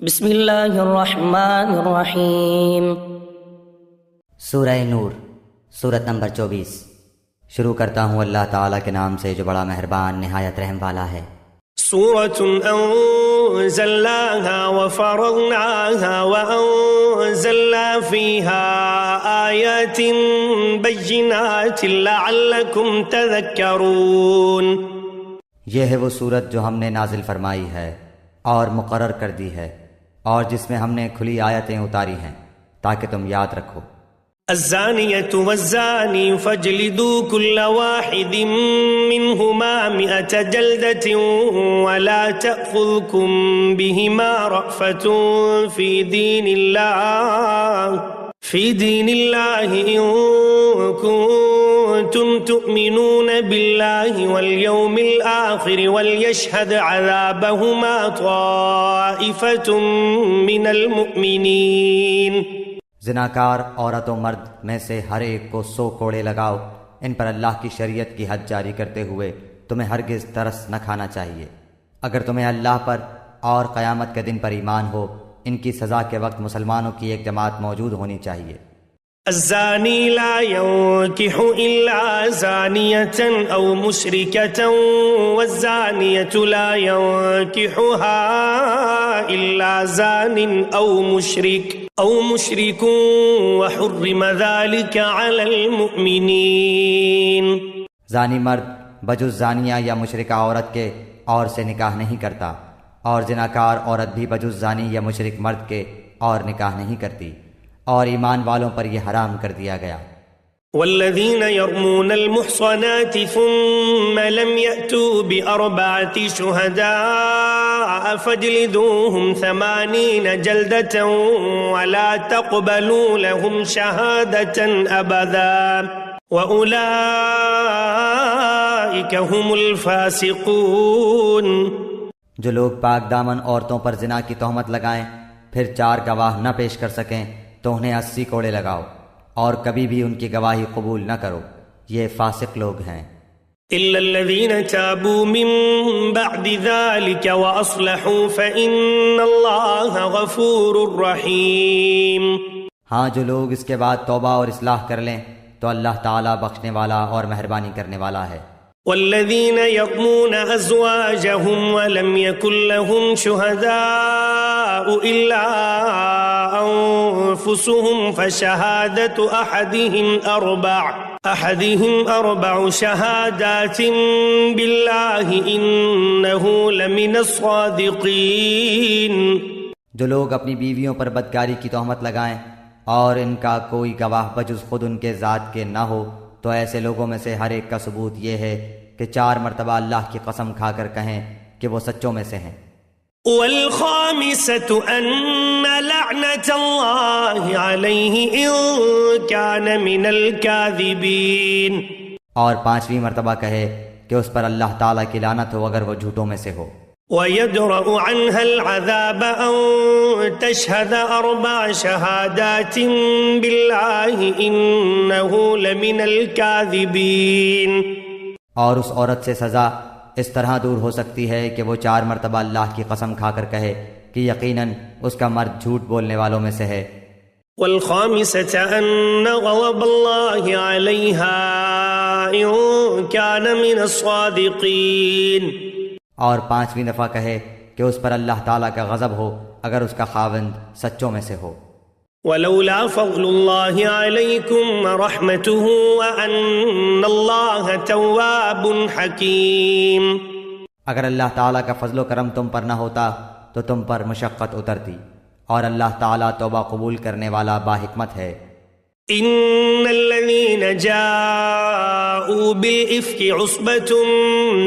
بسم اللہ الرحمن الرحیم۔ سورہ نور، سورت نمبر 24۔ شروع کرتا ہوں اللہ تعالیٰ کے نام سے جو بڑا مہربان نہایت رحم والا ہے۔ سورة أنزلناها وفرضناها وأنزلنا فيها آيات بينات لعلكم تذكرون۔ یہ ہے وہ سورت جو ہم نے نازل فرمائی ہے اور مقرر کر دی ہے، اور جس میں ہم نے کھلی آیتیں اتاری ہیں تاکہ تم یاد رکھو۔ الزانية والزاني فاجلدوا كل واحد منهما 100 جلدة ولا تأخذكم بهما رأفة في دين الله إن كنتم تؤمنون بالله واليوم الآخر وليشهد عذابهما طائفة من المؤمنين۔ زناکار عورت و مرد میں سے ہر ایک کو 100 کوڑے لگاؤ، ان پر اللہ کی شریعت کی حد جاری کرتے ہوئے تمہیں ہرگز ترس نہ کھانا چاہیے۔ اگر تمہیں اللہ پر اور قیامت کے دن پر ایمان ہو، ان کی سزا کے وقت مسلمانوں کی ایک جماعت موجود ہونی چاہیے۔ الزاني لا ينكح إلا زانية أو مشركة والزانية لا ينكحها إلا زان أو مشرك وحرم ذلك على المؤمنين۔ زانی مرد بجز زانیہ یا مشرکہ عورت کے اور سے نکاح نہیں کرتا، اور زناکار عورت بھی بجز زانی یا مشرک مرد کے اور نکاح نہیں کرتی، اور ایمان والوں پر یہ حرام کر دیا گیا۔ والذين يرمون المحصنات ثم لم يأتوا بأربعة شهداء فاجلدوهم 80 جلدة ولا تقبلوا لهم شهادة أبدا وأولئك هم الفاسقون۔ جو لوگ پاک دامن عورتوں پر زنا کی تہمت لگائیں پھر 4 گواہ نہ پیش کر سکیں تو انہیں 80 کوڑے لگاؤ، اور کبھی بھی ان کی گواہی قبول نہ کرو، یہ فاسق لوگ ہیں۔ إلا الذين تابوا من بعد ذلك وأصلحوا فإن الله غفور رحيم۔ ہاں، جو لوگ اس کے بعد توبہ اور اصلاح کر لیں تو اللہ تعالیٰ بخشنے والا اور مہربانی کرنے والا ہے۔ والذين يرمون أزواجهم ولم يكن لهم شهداء إلا أنفسهم فشهادة أحدهم أربع شهادات بالله إنه لمن الصادقين۔ جو لوگ اپنی بیویوں پر بدکاری کی تہمت لگائیں اور ان کا کوئی گواہ بجز خود ان کے ذات کے نہ ہو تو ایسے لوگوں میں سے ہر ایک کا ثبوت یہ ہے کہ 4 مرتبہ اللہ کی قسم کھا کر کہیں کہ وہ سچوں میں سے ہیں۔ والخامسة أن لعنة الله عليه إن كان من الكاذبين۔ اور 5ویں مرتبہ کہے کہ اس پر اللہ تعالیٰ کی لعنت ہو اگر وہ جھوٹوں میں سے ہو۔ ويدرأ عنها العذاب أن تشهد 4 شهادات بالله إنه لمن الكاذبين۔ اور اس عورت سے سزا اس طرح دور ہو سکتی ہے کہ وہ 4 مرتبہ اللہ کی قسم کھا کر کہے کہ یقیناً اس کا مرد جھوٹ بولنے والوں میں سے ہے۔ والخامسة أن غضب الله عليها إن كان من الصادقين۔ اور 5ویں دفعہ کہے کہ اس پر اللہ تعالیٰ کا غضب ہو اگر اس کا خاوند سچوں میں سے ہو۔ ولولا فضل الله عليكم ورحمته وأن الله تواب حكيم۔ اگر اللہ تعالیٰ کا فضل و کرم تم پر نہ ہوتا تو تم پر مشقت اترتی، اور اللہ تعالیٰ توبہ قبول کرنے والا باحکمت ہے۔ إن الذين جاءوا بالإفك عصبة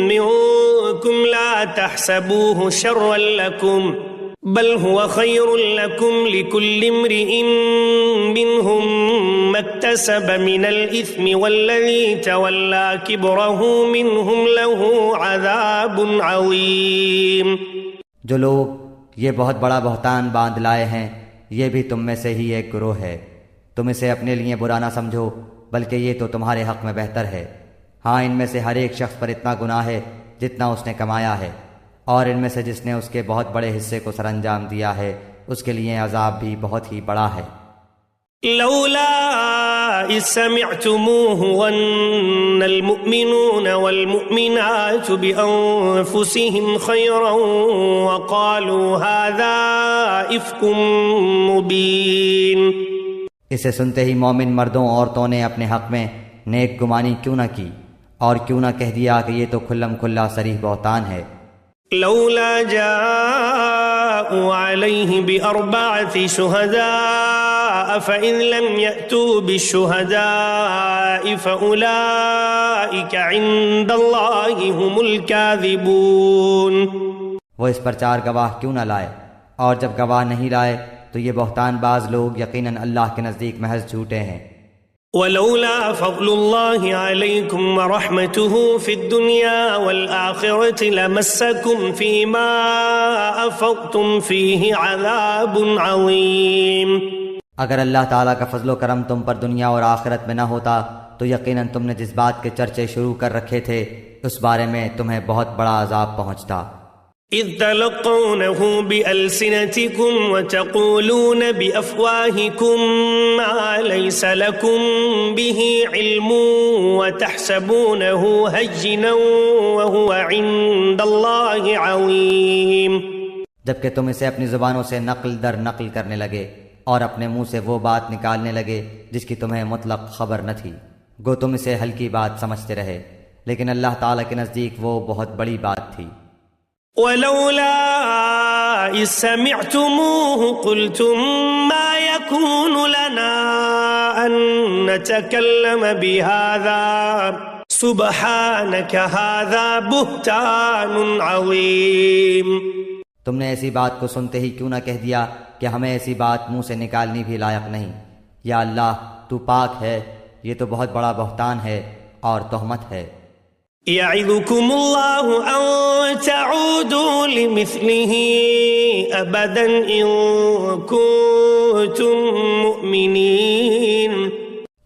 منكم لا تحسبوه شرا لكم بل هو خير لكم لكل امرئ منهم ما اكتسب من الإثم والذي تولى كبره منهم له عذاب عظيم۔ جو لوگ یہ بہت بڑا بہتان باندھ لائے ہیں یہ بھی تم میں سے ہی ایک گروہ ہے، تم اسے اپنے لیے برا نہ سمجھو بلکہ یہ تو تمہارے حق میں بہتر ہے۔ ہاں، ان میں سے ہر ایک شخص پر اتنا گناہ ہے جتنا اس نے کمایا ہے، اور ان میں سے جس نے اس کے بہت بڑے حصے کو سر انجام دیا ہے اس کے لیے عذاب بھی بہت ہی بڑا ہے۔ لولا إذ سمعتموه ظن المؤمنون والمؤمنات بأنفسهم خيرا وقالوا هذا إفك مبين۔ اسے سنتے ہی مومن مردوں عورتوں نے اپنے حق میں نیک گمانی کیوں نہ کی اور کیوں نہ کہہ دیا کہ یہ تو کھلم کھلا صریح بہتان ہے۔ لولا جاءوا عليه بأربعة شهداء فإذ لم يأتوا بالشهداء فأولئك عند الله هم الكاذبون۔ وہ اس پر 4 گواہ کیوں نہ لائے، اور جب گواہ نہیں لائے تو یہ بہتان باز لوگ یقیناً اللہ کے نزدیک محض جھوٹے ہیں۔ ولولا فضل الله عليكم ورحمته في الدنيا والآخرة لمسكم فيما أفضتم فيه عذاب عظيم۔ اگر اللہ تعالیٰ کا فضل و کرم تم پر دنیا اور آخرت میں نہ ہوتا تو یقیناً تم نے جس بات کے چرچے شروع کر رکھے تھے اس بارے میں تمہیں بہت بڑا عذاب پہنچتا۔ إذ تلقونه بألسنتكم وتقولون بأفواهكم ما ليس لكم به علم وتحسبونه هينا وهو عند الله عظيم۔ جبکہ تم اسے اپنی زبانوں سے نقل در نقل کرنے لگے اور اپنے منہ سے وہ بات نکالنے لگے جس کی تمہیں مطلق خبر نہ تھی، گو تم اسے ہلکی بات سمجھتے رہے، لیکن اللہ تعالیٰ کے نزدیک وہ بہت بڑی بات تھی۔ ولولا إذ سمعتموه قلتم ما يكون لنا أن نتكلم بهذا سبحانك هذا بهتان عظيم۔ تم نے ایسی بات کو سنتے ہی کیوں نہ کہہ دیا کہ ہمیں ایسی بات منہ سے نکالنی بھی لائق نہیں، یا اللہ تو پاک ہے، یہ تو بہت بڑا بہتان ہے اور تہمت ہے۔ يعظكم الله أن تعودوا لمثله أبدا إن كنتم مؤمنين۔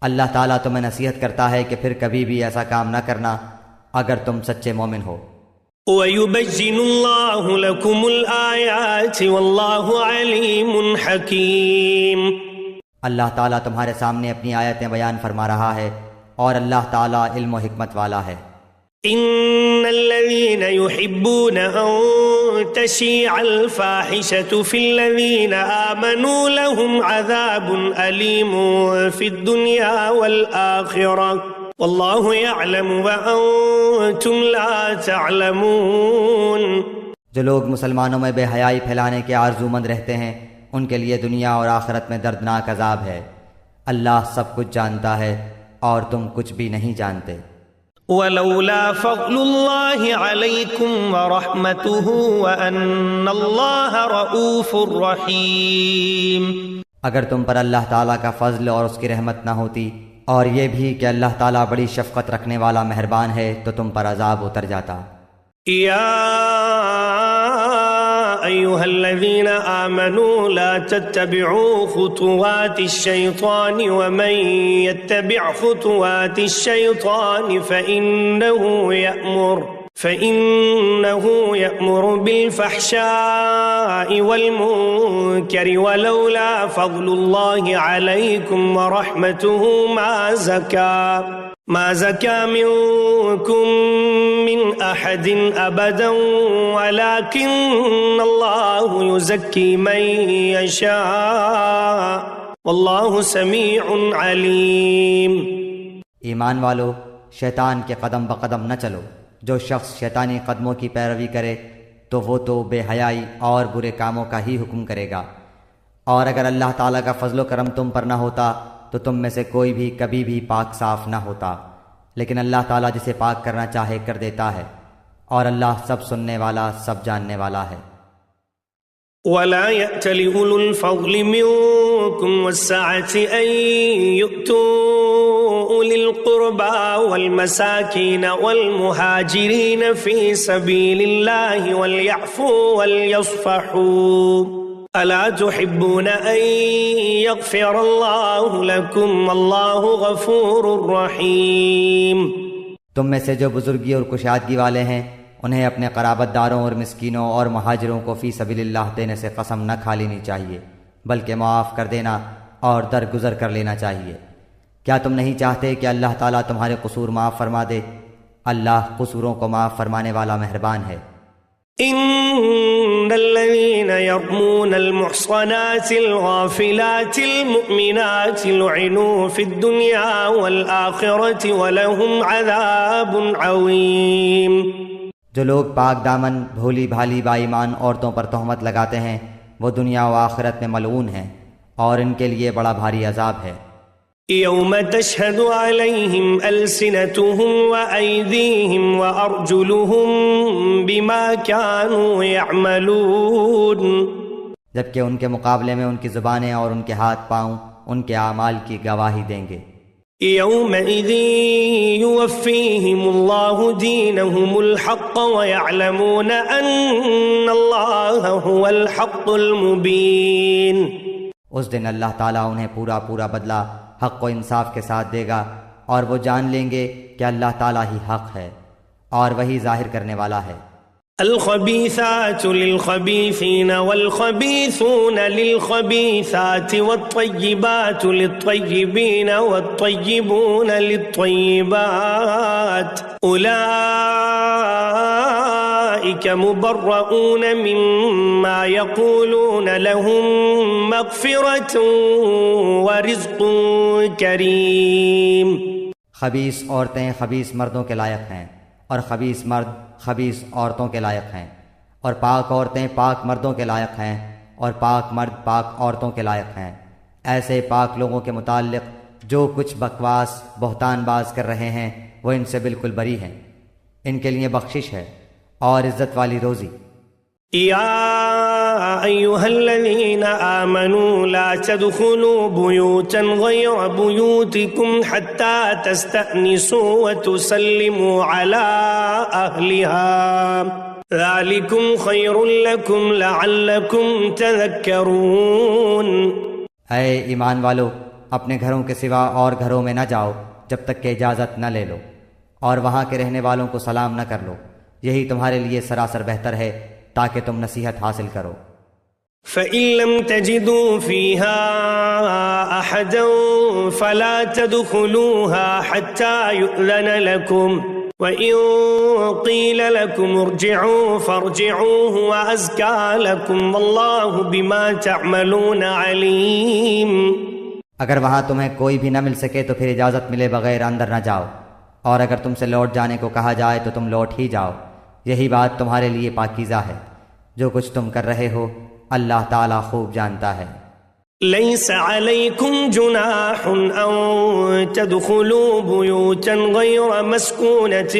اللہ تعالیٰ تمہیں نصیحت کرتا ہے کہ پھر کبھی بھی ایسا کام نہ کرنا اگر تم سچے مومن ہو۔ ويبين الله لكم الآيات والله عليم حكيم۔ اللہ تعالیٰ تمہارے سامنے اپنی آیتیں بیان فرما رہا ہے اور اللہ تعالیٰ علم و حکمت والا ہے۔ إن الذين يحبون أن تشيع الفاحشة في الذين آمنوا لهم عذاب أليم في الدنيا والآخرة والله يعلم وأنتم لا تعلمون۔ جو لوگ مسلمانوں میں بے حیائی پھیلانے کے آرزو مند رہتے ہیں ان کے لیے دنیا اور آخرت میں دردناک عذاب ہے۔ اللہ سب کچھ جانتا ہے اور تم کچھ بھی نہیں جانتے۔ ولولا فضل الله عليكم ورحمته وأن الله رؤوف رحيم۔ اگر تم پر اللہ تعالیٰ کا فضل اور اس کی رحمت نہ ہوتی اور یہ بھی کہ اللہ تعالیٰ بڑی شفقت رکھنے والا مہربان ہے تو تم پر عذاب اتر جاتا۔ يا أيها الذين آمنوا لا تتبعوا خطوات الشيطان ومن يتبع خطوات الشيطان فإنه يأمر بالفحشاء والمنكر ولولا فضل الله عليكم ورحمته ما زكى منكم من أحد أبدا ولكن الله يزكي من يشاء والله سميع عليم۔ ایمان والو، شیطان کے قدم بقدم نہ چلو۔ جو شخص شیطانی قدموں کی پیروی کرے تو وہ تو بے حیائی اور برے کاموں کا ہی حکم کرے گا، اور اگر اللہ تعالیٰ کا فضل و کرم تم پر نہ ہوتا تو تم میں سے کوئی بھی کبھی بھی پاک صاف نہ ہوتا، لیکن اللہ تعالیٰ جسے پاک کرنا چاہے کر دیتا ہے، اور اللہ سب سننے والا سب جاننے والا ہے۔ ولا يأتل أولو الفضل منكم والسعة أن يؤتوا أولي القربى والمساكين والمهاجرين في سبيل الله وليعفوا وليصفحوا ألا تحبون أن يغفر الله لكم والله غفور رحيم۔ تم میں سے جو بزرگی اور کشادگی والے ہیں انہیں اپنے قرابت داروں اور مسکینوں اور مہاجروں کو فی سبیل اللہ دینے سے قسم نہ کھا لینی چاہیے، بلکہ معاف کر دینا اور درگزر کر لینا چاہیے۔ کیا تم نہیں چاہتے کہ اللہ تعالیٰ تمہارے قصور معاف فرما دے؟ اللہ قصوروں کو معاف فرمانے والا مہربان ہے۔ ان الذين يرمون المحصنات الغافلات المؤمنات لعنوا في الدنيا والآخرة ولهم عذاب عظيم۔ جو لوگ پاک دامن بھولی بھالی با ایمان عورتوں پر تہمت لگاتے ہیں وہ دنیا و آخرت میں ملعون ہیں اور ان کے لیے بڑا بھاری عذاب ہے۔ يوم تشهد عليهم ألسنتهم وأيديهم وأرجلهم بما كانوا يعملون، جبکہ ان کے مقابلے میں ان کی زبانیں اور ان کے ہاتھ پاؤں ان کے اعمال کی گواہی دیں گے۔ يومئذ يوفيهم الله دينهم الحق ويعلمون أن الله هو الحق المبين۔ اس دن اللہ تعالیٰ انہیں پورا بدلہ حق و انصاف کے ساتھ دے گا اور وہ جان لیں گے کہ اللہ تعالیٰ ہی حق ہے اور وہی ظاہر کرنے والا ہے۔ الخبيثات للخبيثين والخبيثون للخبيثات والطيبات للطيبين والطيبون للطيبات أولئك مبرؤون مما يقولون لهم مغفرة ورزق کریم۔ خبیث عورتیں خبیث مردوں کے لائق ہیں اور خبیث مرد خبیث عورتوں کے لائق ہیں، اور پاک عورتیں پاک مردوں کے لائق ہیں اور پاک مرد پاک عورتوں کے لائق ہیں۔ ایسے پاک لوگوں کے متعلق جو کچھ بکواس بہتان باز کر رہے ہیں وہ ان سے بالکل بری ہیں، ان کے لیے بخشش ہے اور عزت والی روزی۔ يا أيها الذين آمنوا لا تدخلوا بيوتا غير بيوتكم حتى تستأنسوا وتسلموا على أهلها ذلكم خير لكم لعلكم تذكرون۔ اے ایمان والو، اپنے گھروں کے سوا اور گھروں میں نہ جاؤ جب تک کہ اجازت نہ لے لو، اور وہاں کے رہنے والوں کو سلام نہ کر لو، یہی تمہارے لیے سراسر بہتر ہے تاکہ تم نصیحت حاصل کرو۔ فَإِن لَّمْ تَجِدُوا فِيهَا أَحَدًا فَلَا تَدْخُلُوهَا حَتَّى يُؤْذَنَ لَكُمْ وَإِن قِيلَ لَكُمْ ارْجِعُوا فَارْجِعُوا هُوَ أَزْكَىٰ لَكُمْ وَاللَّهُ بِمَا تَعْمَلُونَ عَلِيمٌ۔ اگر وہاں تمہیں کوئی بھی نہ مل سکے تو پھر اجازت ملے بغیر اندر نہ جاؤ، اور اگر تم سے لوٹ جانے کو کہا جائے تو تم لوٹ ہی جاؤ، یہی بات تمہارے لیے پاکیزہ ہے۔ جو کچھ تم کر رہے ہو اللہ تعالیٰ خوب جانتا ہے۔ ليس عليكم جناح أن تدخلوا بيوتا غير مسكونة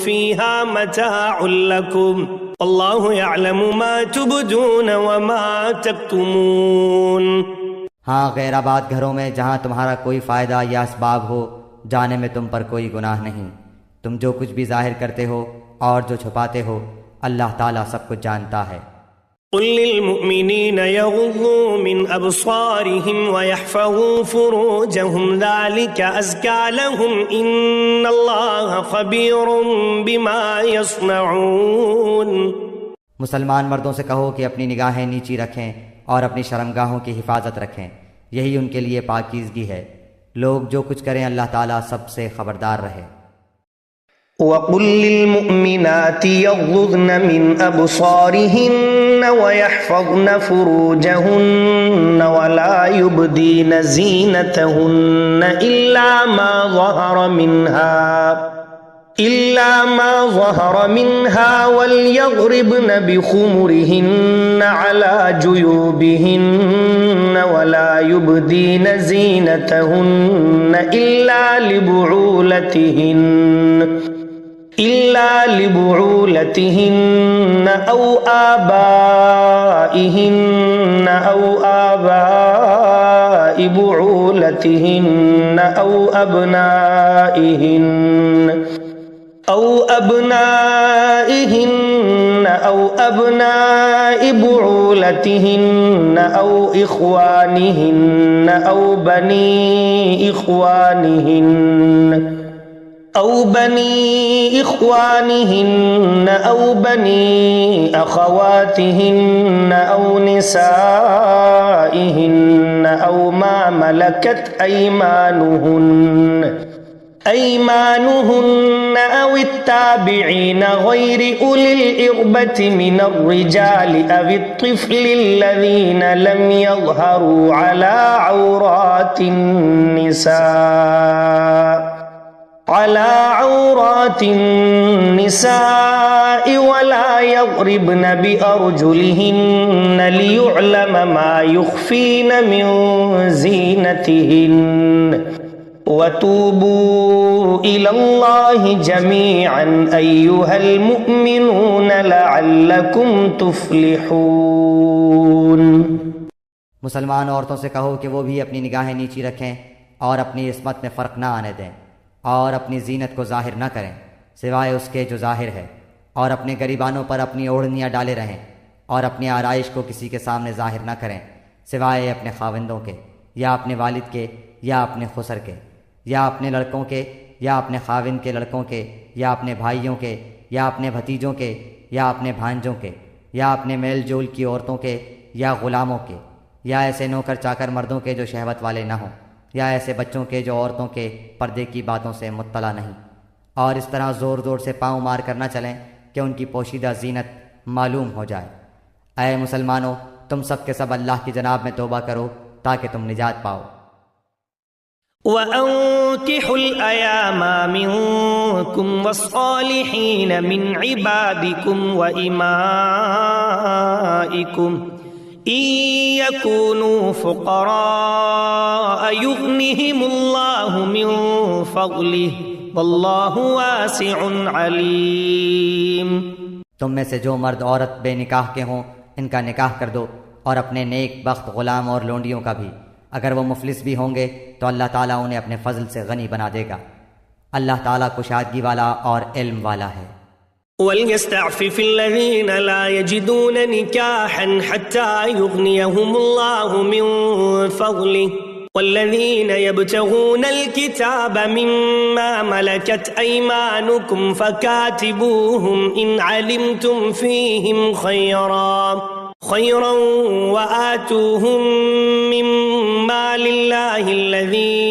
فيها متاع لكم والله يعلم ما تبدون وما تكتمون۔ ہاں، غیر آباد گھروں میں جہاں تمہارا کوئی فائدہ یا اسباب ہو جانے میں تم پر کوئی گناہ نہیں، تم جو کچھ بھی ظاہر کرتے ہو اور جو چھپاتے ہو اللہ تعالیٰ سب کچھ جانتا ہے۔ قل للمؤمنين يغضوا من أبصارهم ويحفظوا فروجهم ذلك أزكى لهم إن الله خبير بما يصنعون۔ مسلمان مردوں سے کہو کہ اپنی نگاہیں نیچی رکھیں اور اپنی شرمگاہوں کی حفاظت رکھیں، یہی ان کے لیے پاکیزگی ہے۔ لوگ جو کچھ کریں اللہ تعالیٰ سب سے خبردار رہے۔ وَقُل لِّلْمُؤْمِنَاتِ يَغْضُضْنَ مِنْ أَبْصَارِهِنَّ وَيَحْفَظْنَ فُرُوجَهُنَّ وَلَا يُبْدِينَ زِينَتَهُنَّ إِلَّا مَا ظَهَرَ مِنْهَا وَلْيَضْرِبْنَ بِخُمُرِهِنَّ عَلَى جُيُوبِهِنَّ وَلَا يُبْدِينَ زِينَتَهُنَّ إلا لبعولتهن أو آبائهن أو آباء بعولتهن أو أبنائهن أو أبناء بعولتهن أو إخوانهن أو بني إخوانهن أو بني إخوانهن أو بني أخواتهن أو نسائهن أو ما ملكت أيمانهن أو التابعين غير أولي الإربة من الرجال أو الطفل الذين لم يظهروا على عورات النساء ولا يضربن بأرجلهن ليعلم ما يخفين من زينتهن وتوبوا إلى الله جميعا أيها المؤمنون لعلكم تفلحون۔ مسلمان عورتوں سے کہو کہ وہ بھی اپنی نگاہیں نیچی رکھیں اور اپنی عصمت میں فرق نہ آنے دیں اور اپنی زینت کو ظاہر نہ کریں سوائے اس کے جو ظاہر ہے، اور اپنے گریبانوں پر اپنی اوڑھنیاں ڈالے رہیں اور اپنی آرائش کو کسی کے سامنے ظاہر نہ کریں سوائے اپنے خاوندوں کے یا اپنے والد کے یا اپنے خسر کے یا اپنے لڑکوں کے یا اپنے خاوند کے لڑکوں کے یا اپنے بھائیوں کے یا اپنے بھتیجوں کے یا اپنے بھانجوں کے یا اپنے میل جول کی عورتوں کے یا غلاموں کے یا ایسے نوکر چاکر مردوں کے جو شہوت والے نہ ہوں یا ایسے بچوں کے جو عورتوں کے پردے کی باتوں سے مطلع نہیں، اور اس طرح زور زور سے پاؤں مار کر نہ چلیں کہ ان کی پوشیدہ زینت معلوم ہو جائے۔ اے مسلمانوں، تم سب کے سب اللہ کی جناب میں توبہ کرو تاکہ تم نجات پاؤ۔ وَأَنكِحُوا الْأَيَامَ مِنكُمْ وَالصَّالِحِينَ مِنْ عِبَادِكُمْ وَإِمَائِكُمْ إِن يَكُونُوا فُقَرَاءَ يُغْنِهِمُ اللَّهُ مِنْ فَضْلِهِ وَاللَّهُ وَاسِعٌ عَلِيمٌ۔ تم میں سے جو مرد عورت بے نکاح کے ہوں ان کا نکاح کر دو، اور اپنے نیک بخت غلام اور لونڈیوں کا بھی، اگر وہ مفلس بھی ہوں گے تو اللہ تعالیٰ انہیں اپنے فضل سے غنی بنا دے گا۔ اللہ تعالیٰ کشادگی والا اور علم والا ہے۔ وَلْيَسْتَعْفِفِ الَّذِينَ لَا يَجِدُونَ نِكَاحًا حَتَّى يُغْنِيَهُمُ اللَّهُ مِنْ فَضْلِهِ وَالَّذِينَ يَبْتَغُونَ الْكِتَابَ مِمَّا مَلَكَتْ أَيْمَانُكُمْ فَكَاتِبُوهُمْ إِنْ عَلِمْتُمْ فِيهِمْ خَيْرًا وَآتُوهُمْ مِمَّا لِلَّهِ الَّذِي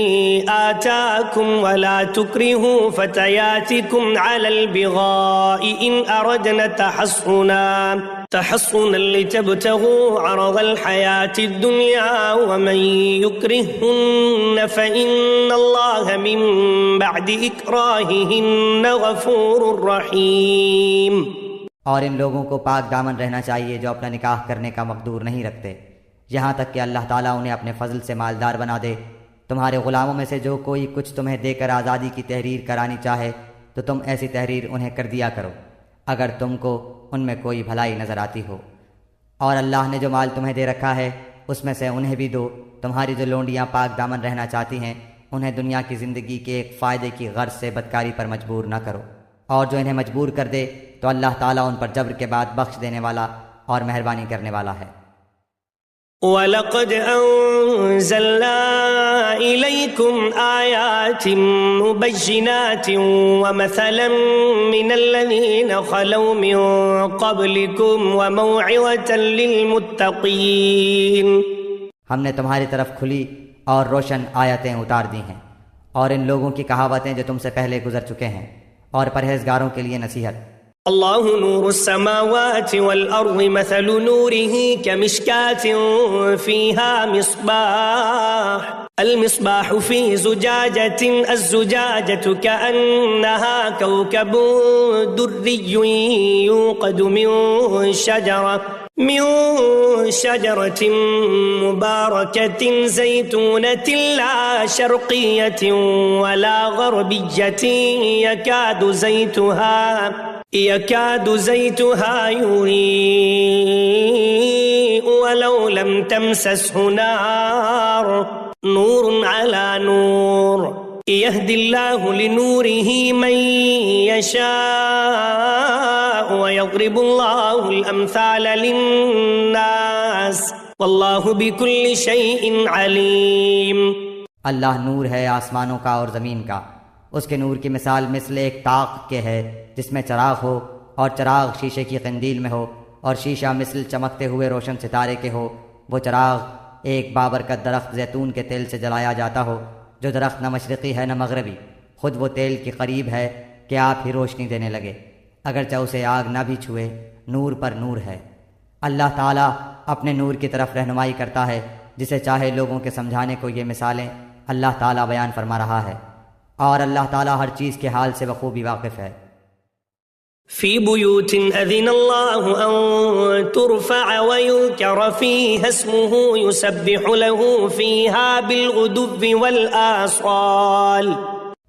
آتَاكُمْ وَلَا تُكْرِهُوا فَتَيَاتِكُمْ عَلَى الْبِغَاءِ إِنْ أَرَدْنَ تَحَصُّنًا لِتَبْتَغُوا عَرَضَ الْحَيَاةِ الدُّنْيَا وَمَنْ يُكْرِههُنَّ فَإِنَّ اللَّهَ مِنْ بَعْدِ إِكْرَاهِهِنَّ غَفُورٌ رَحِيمٌ۔ اور ان لوگوں کو پاک دامن رہنا چاہیے جو اپنا نکاح کرنے کا مقدور نہیں رکھتے، یہاں تک کہ اللہ تعالیٰ انہیں اپنے فضل سے مالدار بنا دے۔ تمہارے غلاموں میں سے جو کوئی کچھ تمہیں دے کر آزادی کی تحریر کرانی چاہے تو تم ایسی تحریر انہیں کر دیا کرو اگر تم کو ان میں کوئی بھلائی نظر آتی ہو، اور اللہ نے جو مال تمہیں دے رکھا ہے اس میں سے انہیں بھی دو۔ تمہاری جو لونڈیاں پاک دامن رہنا چاہتی ہیں انہیں دنیا کی زندگی کے ایک فائدے کی غرض سے بدکاری پر مجبور نہ کرو، اور جو انہیں مجبور کر دے تو اللہ تعالیٰ ان پر جبر کے بعد بخش دینے والا اور مہربانی کرنے والا ہے۔ وَلَقَدْ أَنزَلْنَا إِلَيْكُمْ آيَاتٍ مُبَيِّنَاتٍ وَمَثَلًا مِّنَ الَّذِينَ خَلَوْا مِن قَبْلِكُمْ وَمَوْعِظَةً لِّلْمُتَّقِينَ۔ ہم نے تمہاری طرف کھلی اور روشن آیتیں اتار دی ہیں، اور ان لوگوں کی کہاوتیں جو تم سے پہلے گزر چکے ہیں، اور پرہیزگاروں کے لیے نصیحت۔ اللہ نور السماوات والأرض مثل نوره كمشكاة فيها المصباح في زجاجة الزجاجة كأنها كوكب دري يوقد من شجرة مباركة زيتونة لا شرقية ولا غربية يكاد زيتها يضيء ولو لم تمسسه نور على نور يهدي الله لنوره من يشاء ويضرب الله الأمثال للناس والله بكل شيء عليم۔ اللہ نور ہے آسمانوں کا اور زمین کا، اس کے نور کی مثال مثل ایک طاق کے ہے جس میں چراغ ہو، اور چراغ شیشے کی قندیل میں ہو، اور شیشہ مثل چمکتے ہوئے روشن ستارے کے ہو۔ وہ چراغ ایک بابرکت درخت زیتون کے تیل سے جلایا جاتا ہو، جو درخت نہ مشرقی ہے نہ مغربی، خود وہ تیل کے قریب ہے کہ آپ ہی روشنی دینے لگے، اگرچہ اسے آگ نہ بھی چھوئے، نور پر نور ہے۔ اللہ تعالیٰ اپنے نور کی طرف رہنمائی کرتا ہے جسے چاہے۔ لوگوں کے سمجھانے کو یہ مثالیں اللہ تعالیٰ بیان فرما رہا ہے، اور اللہ تعالیٰ ہر چیز کے حال سے بخوبی واقف ہے۔ في بيوت أذن الله أن ترفع ويذكر فيها اسمه يسبح له فيها بالغدو والآصال۔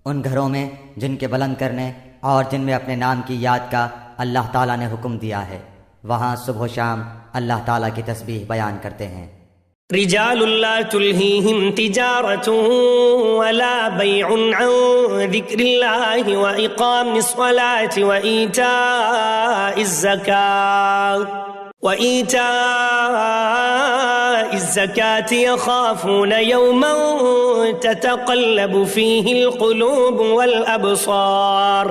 ان گھروں میں جن کے بلند کرنے اور جن میں اپنے نام کی یاد کا اللہ تعالیٰ نے حکم دیا ہے، وہاں صبح و شام اللہ تعالیٰ کی تسبیح بیان کرتے ہیں۔ رجال لا تلهيهم تجارة ولا بيع عن ذكر الله وإقام الصلاة وإيتاء الزكاة يخافون يوما تتقلب فيه القلوب والأبصار۔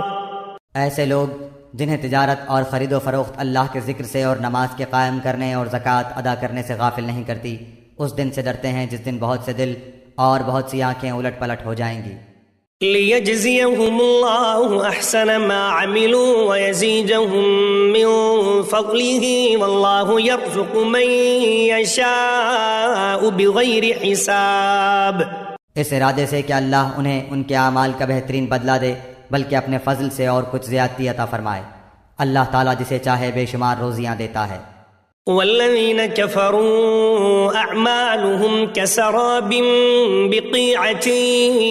ایسے لوگ جنہیں تجارت اور خرید و فروخت اللہ کے ذکر سے اور نماز کے قائم کرنے اور زکوٰۃ ادا کرنے سے غافل نہیں کرتی، اس دن سے ڈرتے ہیں جس دن بہت سے دل اور بہت سی آنکھیں الٹ پلٹ ہو جائیں گی۔ لِيَجْزِيَهُمُ اللَّهُ أَحْسَنَ مَا عَمِلُوا وَيَزِيدَهُم مِّن فَضْلِهِ وَاللَّهُ يَرْزُقُ مَن يَشَاءُ بِغَيْرِ حِسَابٍ۔ اس ارادے سے کہ اللہ انہیں ان کے اعمال کا بہترین بدلہ دے، بلکہ اپنے فضل سے اور کچھ زیادتی عطا فرمائے۔ اللہ تعالیٰ جسے چاہے بے شمار روزیاں دیتا ہے۔ والذين كفروا أعمالهم كسراب بقيعة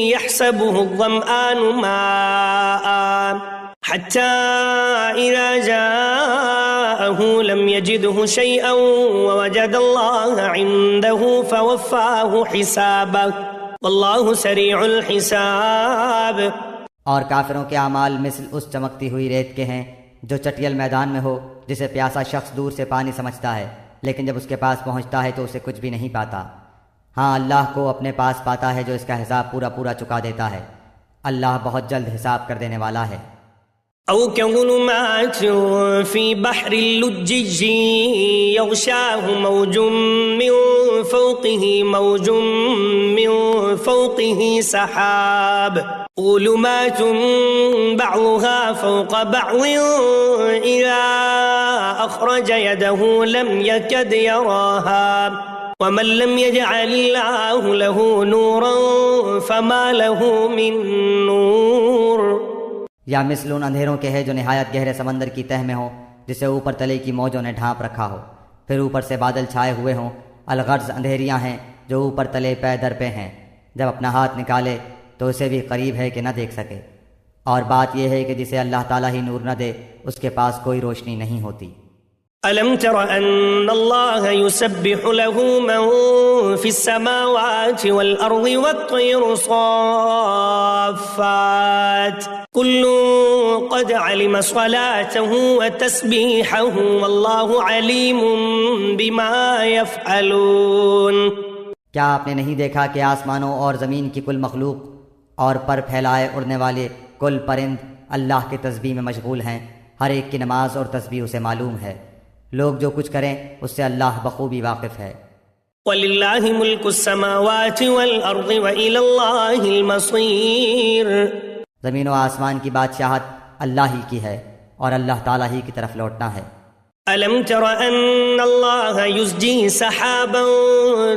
يحسبه الظمآن ماء حتى إذا جاءه لم يجده شيئا ووجد الله عنده فوفاه حسابه والله سريع الحساب۔ اور کافروں کے اعمال مثل اس چمکتی ہوئی ریت کے ہیں جو چٹیل میدان میں ہو، جسے پیاسا شخص دور سے پانی سمجھتا ہے، لیکن جب اس کے پاس پہنچتا ہے تو اسے کچھ بھی نہیں پاتا۔ ہاں، اللہ کو اپنے پاس پاتا ہے جو اس کا حساب پورا پورا چکا دیتا ہے۔ اللہ بہت جلد حساب کر دینے والا ہے۔ أو كظلمات في بحر اللجج يغشاه موج من فوقه موج من فوقه سحاب ظلمات بعضها فوق بعض إذا أخرج يده لم يكد يراها ومن لم يجعل الله له نورا فما له من نور۔ یا مثل ان اندھیروں کے ہے جو نہایت گہرے سمندر کی تہ میں ہو، جسے اوپر تلے کی موجوں نے ڈھانپ رکھا ہو، پھر اوپر سے بادل چھائے ہوئے ہوں۔ الغرض اندھیریاں ہیں جو اوپر تلے پے در پہ ہیں، جب اپنا ہاتھ نکالے تو اسے بھی قریب ہے کہ نہ دیکھ سکے۔ اور بات یہ ہے کہ جسے اللہ تعالیٰ ہی نور نہ دے اس کے پاس کوئی روشنی نہیں ہوتی۔ ألم تر أن الله يسبح له من في السماوات والأرض والطير صافات كل قد علم صلاته وتسبيحه والله عليم بما يفعلون۔ کیا آپ نے نہیں دیکھا کہ آسمانوں اور زمین کی کل مخلوق اور پر پھیلائے اڑنے والے کل پرند اللہ کے تسبیح میں مشغول ہیں، ہر ایک کی نماز اور تسبیح اسے معلوم ہے۔ لوگ جو کچھ کریں اس سے اللہ بخوبی واقف ہے۔ وَلِلَّهِ مُلْكُ السَّمَاوَاتِ وَالْأَرْضِ وَإِلَى اللَّهِ الْمَصِيرُ۔ زمین و آسمان کی بادشاہت اللہ ہی کی ہے اور اللہ تعالیٰ ہی کی طرف لوٹنا ہے۔ أَلَمْ تَرَ أَنَّ اللَّهَ يُزْجِي سَحَابًا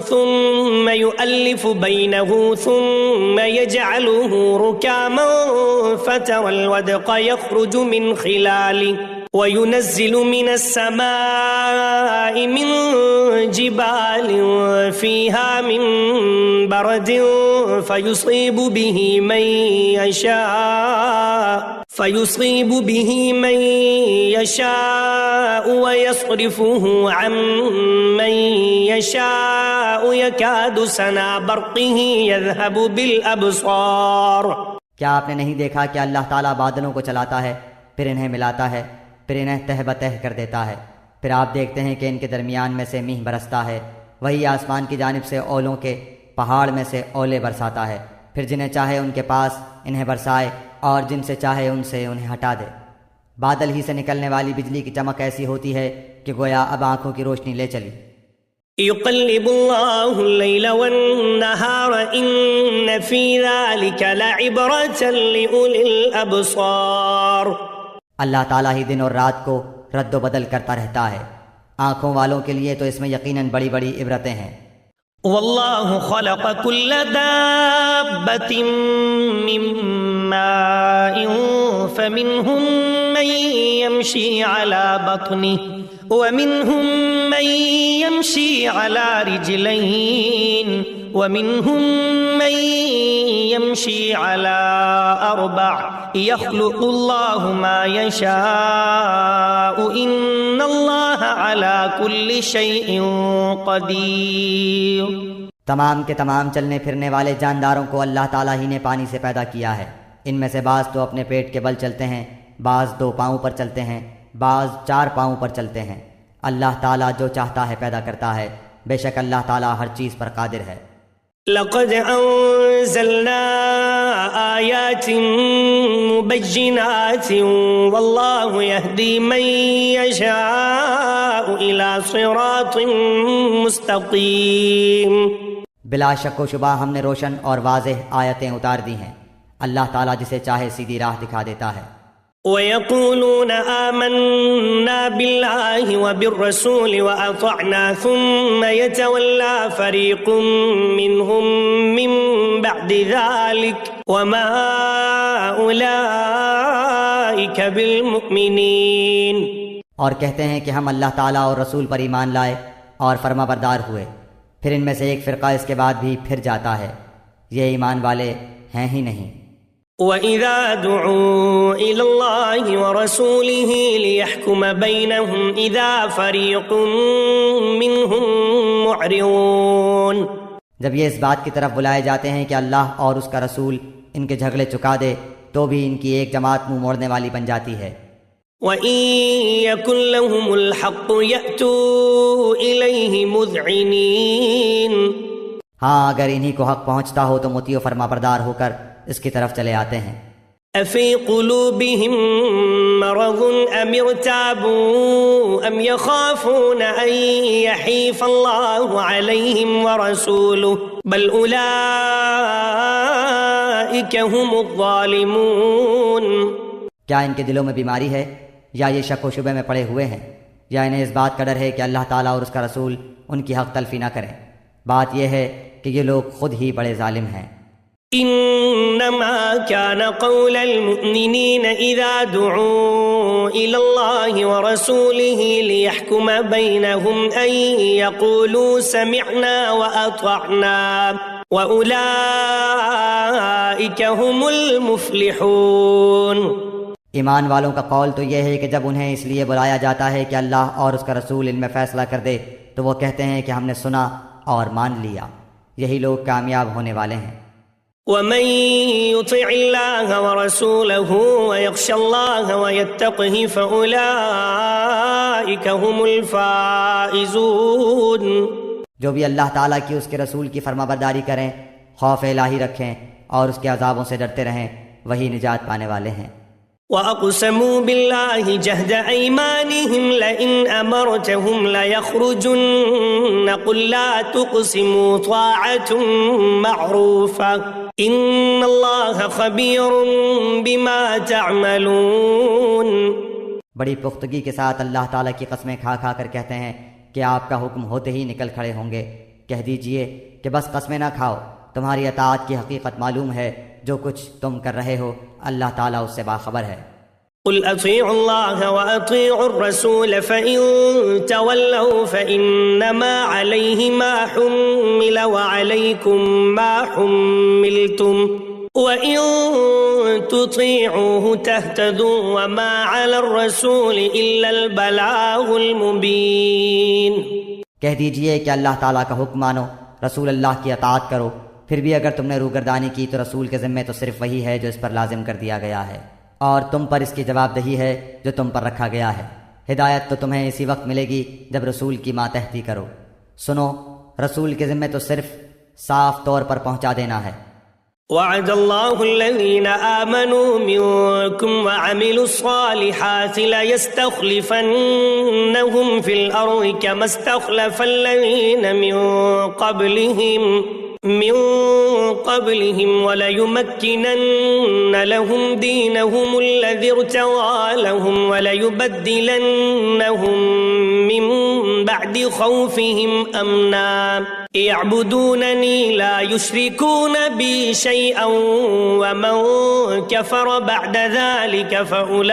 ثُمَّ يُؤَلِّفُ بَيْنَهُ ثُمَّ يَجْعَلُهُ رُكَامًا فَتَرَى الْوَدْقَ يَخْرُجُ مِنْ خِلَالِهِ وَيُنَزِّلُ مِنَ السَّمَاءِ مِنْ جِبَالٍ فِيهَا مِنْ بَرَدٍ فَيُصِيبُ بِهِ مَنْ يَشَاءُ وَيَصْرِفُهُ عَنْ مَنْ يَشَاءُ يَكَادُ سَنَا بَرْقِهِ يَذْهَبُ بِالْأَبْصَارِ۔ کیا آپ نے نہیں دیکھا کہ اللہ تعالیٰ بادلوں کو چلاتا ہے، پھر انہیں ملاتا ہے، پھر انہیں تہ بتہ کر دیتا ہے، پھر آپ دیکھتے ہیں کہ ان کے درمیان میں سے میہ برستا ہے، وہی آسمان کی جانب سے اولوں کے پہاڑ میں سے اولے برساتا ہے، پھر جنہیں چاہے ان کے پاس انہیں برسائے اور جن سے چاہے ان سے انہیں ہٹا دے۔ بادل ہی سے نکلنے والی بجلی کی چمک ایسی ہوتی ہے کہ گویا اب آنکھوں کی روشنی لے چلی۔ يقلب الله الليل والنهار إن في ذلك لعبرة لأولي الأبصار۔ اللہ تعالیٰ ہی دن اور رات کو رد و بدل کرتا رہتا ہے، آنکھوں والوں کے لیے تو اس میں یقیناً بڑی بڑی عبرتیں ہیں۔ والله خلق كل دابة من ماء فمنهم من يمشي على بطنه ومنهم من يمشي على رجلين ومنهم من يمشي على أربع يخلق الله ما يشاء إن الله على كل شيء قدير۔ تمام کے تمام چلنے پھرنے والے جانداروں کو اللہ تعالیٰ ہی نے پانی سے پیدا کیا ہے، ان میں سے بعض تو اپنے پیٹ کے بل چلتے ہیں، بعض 2 پاؤں پر چلتے ہیں، بعض 4 پاؤں پر چلتے ہیں۔ اللہ تعالیٰ جو چاہتا ہے پیدا کرتا ہے، بے شک اللہ تعالیٰ ہر چیز پر قادر ہے۔ لقد انزلنا آیات مبینات واللہ یہدی من یشاء الی صراط مستقیم۔ بلا شک و شبہ ہم نے روشن اور واضح آیتیں اتار دی ہیں، اللہ تعالیٰ جسے چاہے سیدھی راہ دکھا دیتا ہے۔ وَيَقُولُونَ آمَنَّا بِاللَّهِ وَبِالرَّسُولِ وَأَطَعْنَا ثُمَّ يَتَوَلَّى فَرِيقٌ مِّنْهُم مِّن بَعْدِ ذَلِكَ وَمَا أُولَئِكَ بِالْمُؤْمِنِينَ۔ اور کہتے ہیں کہ ہم اللہ تعالیٰ اور رسول پر ایمان لائے اور فرما بردار ہوئے، پھر ان میں سے ایک فرقہ اس کے بعد بھی پھر جاتا ہے، یہ ایمان والے ہیں ہی نہیں۔ وَإِذَا دُعُوا إِلَى اللَّهِ وَرَسُولِهِ لِيَحْكُمَ بَيْنَهُمْ إِذَا فَرِيقٌ مِّنْهُمْ مُعْرِضُونَ۔ جب یہ اس بات کی طرف بلائے جاتے ہیں کہ اللہ اور اس کا رسول ان کے جھگڑے چکا دے، تو بھی ان کی ایک جماعت منہ موڑنے والی بن جاتی ہے۔ وَإِن يَكُن لَّهُمُ الْحَقُّ يَأْتُوا إِلَيْهِ مُذْعِنِينَ۔ ہاں اگر انہی کو حق پہنچتا ہو تو مطیع و فرما بردار ہو کر اس کی طرف چلے آتے ہیں۔ أَفِي قُلُوبِهِم مَّرَضٌ أَمِ ارْتَابُوا أَمْ يَخَافُونَ أَن يَحِيفَ اللَّهُ عَلَيْهِمْ وَرَسُولُهُ بَلْ أُولَٰئِكَ هُمُ الظَّالِمُونَ۔ کیا ان کے دلوں میں بیماری ہے یا یہ شک و شبے میں پڑے ہوئے ہیں، یا انہیں اس بات کا ڈر ہے کہ اللہ تعالیٰ اور اس کا رسول ان کی حق تلفی نہ کریں؟ بات یہ ہے کہ یہ لوگ خود ہی بڑے ظالم ہیں۔ انما كان قول المؤمنين اذا دعوا الى الله ورسوله ليحكم بينهم ان يقولوا سمعنا واطعنا واولئك هم المفلحون۔ ایمان والوں کا قول تو یہ ہے کہ جب انہیں اس لیے بلایا جاتا ہے کہ اللہ اور اس کا رسول ان میں فیصلہ کر دے تو وہ کہتے ہیں کہ ہم نے سنا اور مان لیا، یہی لوگ کامیاب ہونے والے ہیں۔ وَمَن يُطِعِ اللَّهَ وَرَسُولَهُ وَيَخْشَ اللَّهَ وَيَتَّقْهِ فَأُولَئِكَ هُمُ الْفَائِزُونَ۔ جو بھی اللہ تعالیٰ کی اس کے رسول کی فرما برداری کریں، خوف الہی رکھیں اور اس کے عذابوں سے ڈرتے رہیں، وہی نجات پانے والے ہیں۔ وَأَقْسَمُوا بِاللَّهِ جَهْدَ أَيْمَانِهِمْ لَئِنْ أَمَرْتَهُمْ لَيَخْرُجُنَّ قُل لَّا تُقْسِمُوا طَاعَةٌ مَّعْرُوفَةٌ إِنَّ اللَّهَ خَبِيرٌ بِمَا تَعْمَلُونَ۔ بڑی پختگی کے ساتھ اللہ تعالیٰ کی قسمیں کھا کھا کر کہتے ہیں کہ آپ کا حکم ہوتے ہی نکل کھڑے ہوں گے۔ کہہ دیجئے کہ بس قسمیں نہ کھاؤ، تمہاری اطاعت کی حقیقت معلوم ہے، جو کچھ تم کر رہے ہو اللہ تعالیٰ اس سے باخبر ہے۔ قل اطیعوا اللہ واطیعوا الرسول فإن تولوا فإنما علیہ ما حمل وعلیکم ما حملتم وإن تطیعوه تهتدوا وما علی الرسول الا البلاغ المبین۔ کہہ دیجئے کہ اللہ تعالیٰ کا حکم مانو، رسول اللہ کی اطاعت کرو، پھر بھی اگر تم نے روگردانی کی تو رسول کے ذمے تو صرف وہی ہے جو اس پر لازم کر دیا گیا ہے، اور تم پر اس کی جواب دہی ہے جو تم پر رکھا گیا ہے۔ ہدایت تو تمہیں اسی وقت ملے گی جب رسول کی ماتحتی کرو۔ سنو، رسول کے ذمے تو صرف صاف طور پر پہنچا دینا ہے، وعد الله الذين آمنوا منكم وعملوا الصالحات ليستخلفنهم في الأرض كما استخلف الذين من قبلهم وليمكنن لهم دينهم الذي ارتضى لهم وليبدلنهم من بعد خوفهم أمنا يعبدونني لا يشركون بي شيئا ومن كفر بعد ذلك فأولئك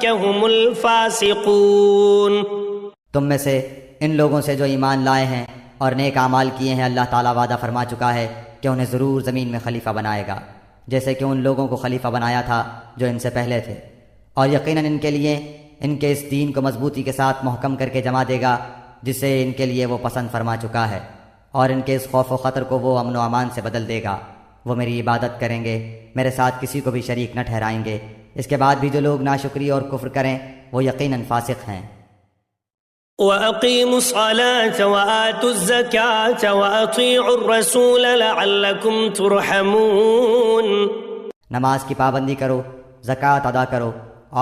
هم الفاسقون۔ تم میں سے ان لوگوں سے جو ایمان لائے ہیں اور نیک اعمال کیے ہیں، اللہ تعالیٰ وعدہ فرما چکا ہے کہ انہیں ضرور زمین میں خلیفہ بنائے گا، جیسے کہ ان لوگوں کو خلیفہ بنایا تھا جو ان سے پہلے تھے، اور یقیناً ان کے لیے ان کے اس دین کو مضبوطی کے ساتھ محکم کر کے جمع دے گا جسے ان کے لیے وہ پسند فرما چکا ہے، اور ان کے اس خوف و خطر کو وہ امن و امان سے بدل دے گا۔ وہ میری عبادت کریں گے، میرے ساتھ کسی کو بھی شریک نہ ٹھہرائیں گے، اس کے بعد بھی جو لوگ ناشکری اور کفر کریں وہ یقیناً فاسق ہیں۔ وَأَقِيمُوا الصَّلَاةَ وَآتُوا الزَّكَاةَ وَأَطِيعُوا الرَّسُولَ لَعَلَّكُمْ تُرْحَمُونَ۔ نماز کی پابندی کرو، زکوٰۃ ادا کرو،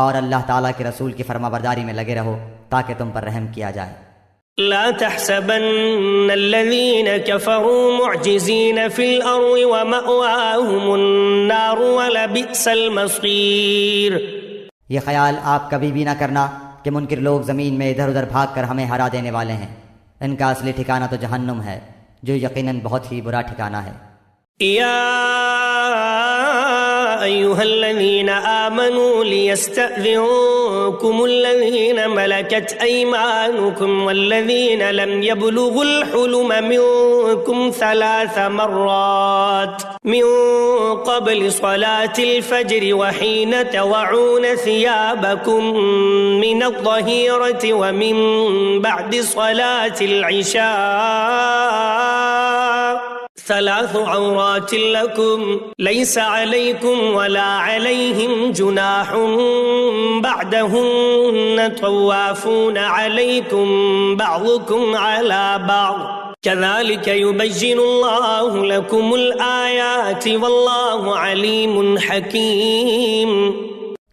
اور اللہ تعالیٰ کے رسول کی فرما برداری میں لگے رہو تاکہ تم پر رحم کیا جائے۔ لا تحسبن الذين كفروا معجزين في الأرض ومأواهم النار ولبئس المصير۔ یہ خیال آپ کبھی بھی نہ کرنا کہ منکر لوگ زمین میں ادھر ادھر بھاگ کر ہمیں ہرا دینے والے ہیں، ان کا اصلی ٹھکانہ تو جہنم ہے جو یقیناً بہت ہی برا ٹھکانہ ہے۔ یا أيها الذين آمنوا ليستأذنكم الذين ملكت أيمانكم والذين لم يبلغوا الحلم منكم 3 مرات من قبل صلاة الفجر وحين تضعون ثيابكم من الظهيرة ومن بعد صلاة العشاء 3 عورات لكم ليس عليكم ولا عليهم جناح بعدهن طوافون عليكم بعضكم على بعض كذلك يبين الله لكم الآيات والله عليم حكيم۔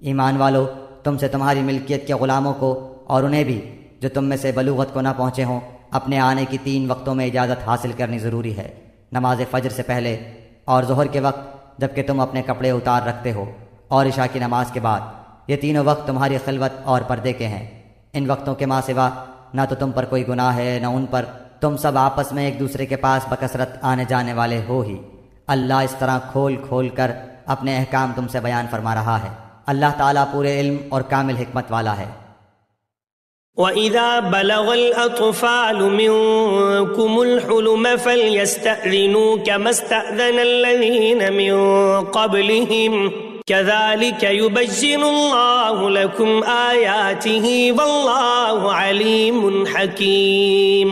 ایمان والو، تم سے تمہاری ملکیت کے غلاموں کو اور انہیں بھی جو تم میں سے بلوغت کو نہ پہنچے ہوں اپنے آنے کی 3 وقتوں میں اجازت حاصل کرنی ضروری ہے، نماز فجر سے پہلے اور ظہر کے وقت جبکہ تم اپنے کپڑے اتار رکھتے ہو، اور عشاء کی نماز کے بعد۔ یہ تینوں وقت تمہاری خلوت اور پردے کے ہیں۔ ان وقتوں کے ماں سوا نہ تو تم پر کوئی گناہ ہے نہ ان پر، تم سب آپس میں ایک دوسرے کے پاس بکثرت آنے جانے والے ہو ہی۔ اللہ اس طرح کھول کھول کر اپنے احکام تم سے بیان فرما رہا ہے۔ اللہ تعالیٰ پورے علم اور کامل حکمت والا ہے۔ وَإِذَا بَلَغَ الْأَطْفَالُ مِنكُمُ الْحُلُمَ فَلْيَسْتَأْذِنُوا كَمَا اسْتَأْذَنَ الَّذِينَ مِن قَبْلِهِمْ كَذَلِكَ يُبَيِّنُ اللَّهُ لَكُمْ آيَاتِهِ وَاللَّهُ عَلِيمٌ حَكِيمٌ۔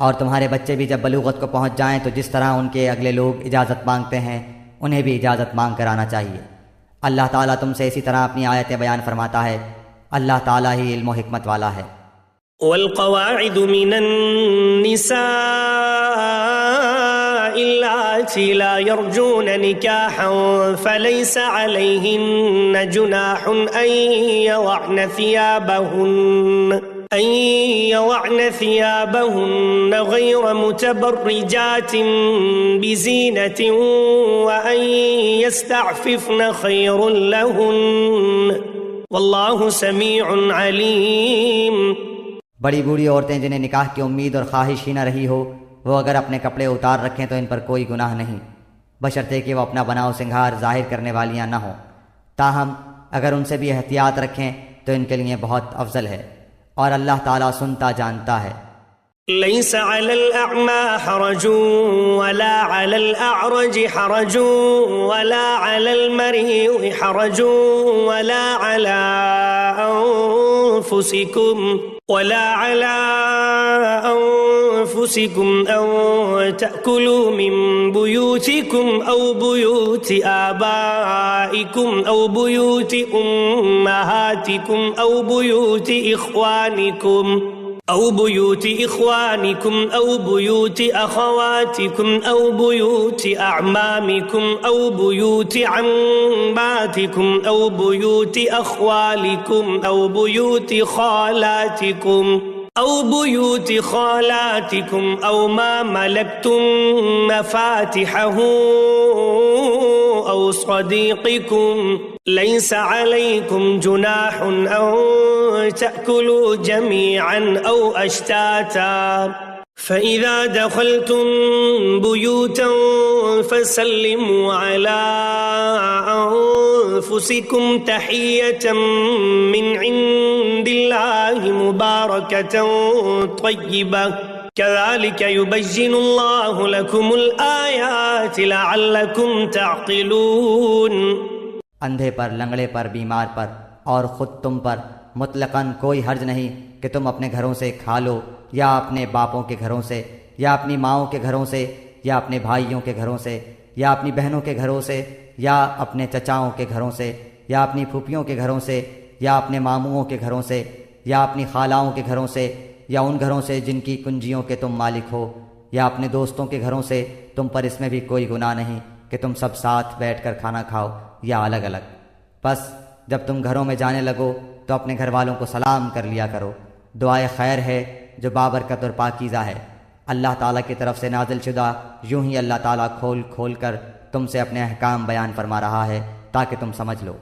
اور تمہارے بچے بھی جب بلوغت کو پہنچ جائیں تو جس طرح ان کے اگلے لوگ اجازت مانگتے ہیں انہیں بھی اجازت مانگ کر آنا چاہیے۔ اللہ تعالیٰ تم سے اسی طرح اپنی آیتیں بیان فرماتا ہے۔ اللہ تعالیٰ ہی علم و حکمت والا ہے۔ والقواعد من النساء اللاتي لا يرجون نكاحا فليس عليهن جناح أن يضعن ثيابهن غير متبرجات بزينة وأن يستعففن خير لهن واللہ سمیع علیم۔ بڑی بوڑھی عورتیں جنہیں نکاح کی امید اور خواہش ہی نہ رہی ہو وہ اگر اپنے کپڑے اتار رکھیں تو ان پر کوئی گناہ نہیں، بشرطے کہ وہ اپنا بناؤ سنگھار ظاہر کرنے والیاں نہ ہوں، تاہم اگر ان سے بھی احتیاط رکھیں تو ان کے لیے بہت افضل ہے، اور اللہ تعالیٰ سنتا جانتا ہے۔ ليس على الأعمى حرج ولا على الأعرج حرج ولا على المريض حرج ولا على أنفسكم أن تأكلوا من بيوتكم أو بيوت آبائكم أو بيوت أمهاتكم أو بيوت إخوانكم أو بيوت إخوانكم أو بيوت أخواتكم أو بيوت أعمامكم أو بيوت عماتكم أو بيوت أخوالكم أو بيوت خالاتكم أو ما ملكتم مفاتحه أو صديقكم ليس عليكم جناح أن تأكلوا جميعا أو أشتاتا فإذا دخلتم بيوتا فسلموا على أنفسكم تحية من عند الله مباركة طيبة كذلك يبين الله لكم الآيات لعلكم تعقلون۔ اندھے پر، لنگڑے پر، بیمار پر اور خود تم پر مطلقاً کوئی حرج نہیں کہ تم اپنے گھروں سے کھا لو، یا اپنے باپوں کے گھروں سے، یا اپنی ماؤں کے گھروں سے، یا اپنے بھائیوں کے گھروں سے، یا اپنی بہنوں کے گھروں سے، یا اپنے چچاؤں کے گھروں سے، یا اپنی پھوپھیوں کے گھروں سے، یا اپنے ماموؤں کے گھروں سے، یا اپنی خالاؤں کے گھروں سے، یا ان گھروں سے جن کی کنجیوں کے تم مالک ہو، یا اپنے دوستوں کے گھروں سے۔ تم پر اس میں بھی کوئی گناہ نہیں کہ تم سب ساتھ بیٹھ کر کھانا کھاؤ یا الگ الگ۔ بس جب تم گھروں میں جانے لگو تو اپنے گھر والوں کو سلام کر لیا کرو۔ دعائے خیر ہے جو بابرکت اور پاکیزہ ہے، اللہ تعالیٰ کی طرف سے نازل شدہ۔ یوں ہی اللہ تعالیٰ کھول کھول کر تم سے اپنے احکام بیان فرما رہا ہے تاکہ تم سمجھ لو۔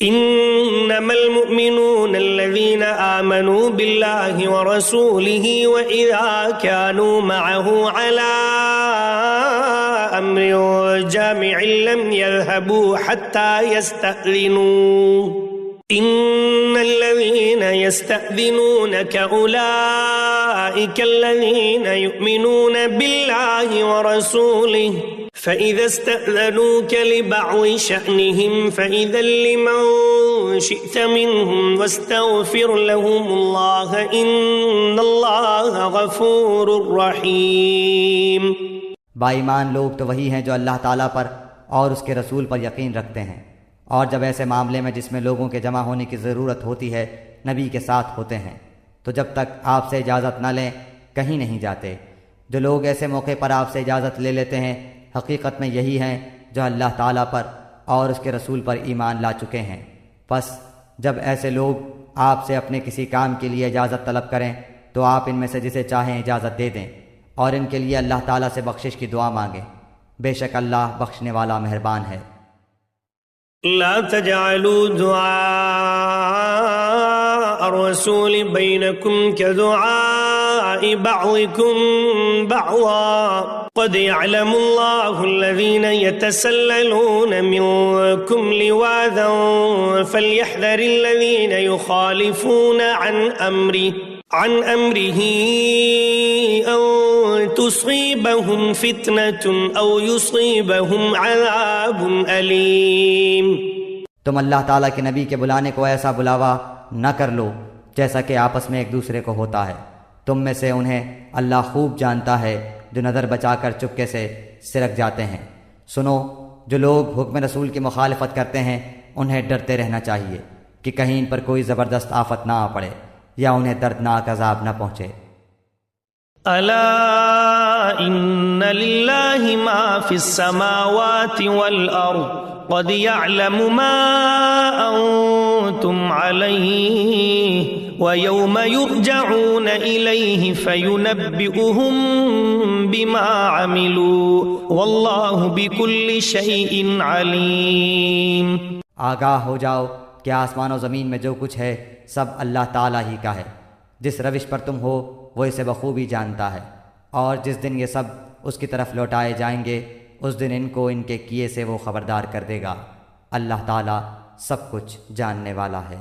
انما المؤمنون الذين آمنوا بالله ورسوله وإذا كانوا معه على أمر جامع لم يذهبوا حتى يستأذنوه إن الذين يستأذنونك أولئك الذين يؤمنون بالله ورسوله فإذا استأذنوك لبعض شأنهم فإذن لمن شئت منهم واستغفر لهم الله إن الله غفور رحيم۔ با ایمان لوگ تو وہی ہیں جو اللہ تعالیٰ پر اور اس کے رسول پر یقین رکھتے ہیں، اور جب ایسے معاملے میں جس میں لوگوں کے جمع ہونے کی ضرورت ہوتی ہے نبی کے ساتھ ہوتے ہیں، تو جب تک آپ سے اجازت نہ لیں کہیں نہیں جاتے۔ جو لوگ ایسے موقع پر آپ سے اجازت لے لیتے ہیں حقیقت میں یہی ہیں جو اللہ تعالیٰ پر اور اس کے رسول پر ایمان لا چکے ہیں۔ پس جب ایسے لوگ آپ سے اپنے کسی کام کے لیے اجازت طلب کریں تو آپ ان میں سے جسے چاہیں اجازت دے دیں، اور ان کے لیے اللہ تعالیٰ سے بخشش کی دعا مانگیں، بے شک اللہ بخشنے والا مہربان ہے۔ لا تجعلوا دعاء الرسول بينكم كدعاء بعضكم بعضا قد يعلم الله الذين يتسللون منكم لواذا فليحذر الذين يخالفون عن أمره أن تصيبهم فتنة أو يصيبهم عذاب أليم۔ تم اللہ تعالیٰ کے نبی کے بلانے کو ایسا بلاوا نہ کر لو جیسا کہ آپس میں ایک دوسرے کو ہوتا ہے۔ تم میں سے انہیں اللہ خوب جانتا ہے جو نظر بچا کر چپکے سے سرک جاتے ہیں۔ سنو، جو لوگ حکم رسول کی مخالفت کرتے ہیں انہیں ڈرتے رہنا چاہیے کہ کہیں ان پر کوئی زبردست آفت نہ آ پڑے یا انہیں دردناک عذاب نہ پہنچے۔ ألا إن لله ما في السماوات والأرض قد يعلم ما أنتم عليه ويوم يرجعون إليه فينبئهم بما عملوا والله بكل شيء عليم۔ آگاہ ہو جاؤ کہ آسمان و زمین میں جو کچھ ہے سب اللہ تعالیٰ ہی کا ہے۔ جس روش پر تم ہو وہ اسے بخوبی جانتا ہے، اور جس دن یہ سب اس کی طرف لوٹائے جائیں گے اس دن ان کو ان کے کیے سے وہ خبردار کر دے گا۔ اللہ تعالیٰ سب کچھ جاننے والا ہے۔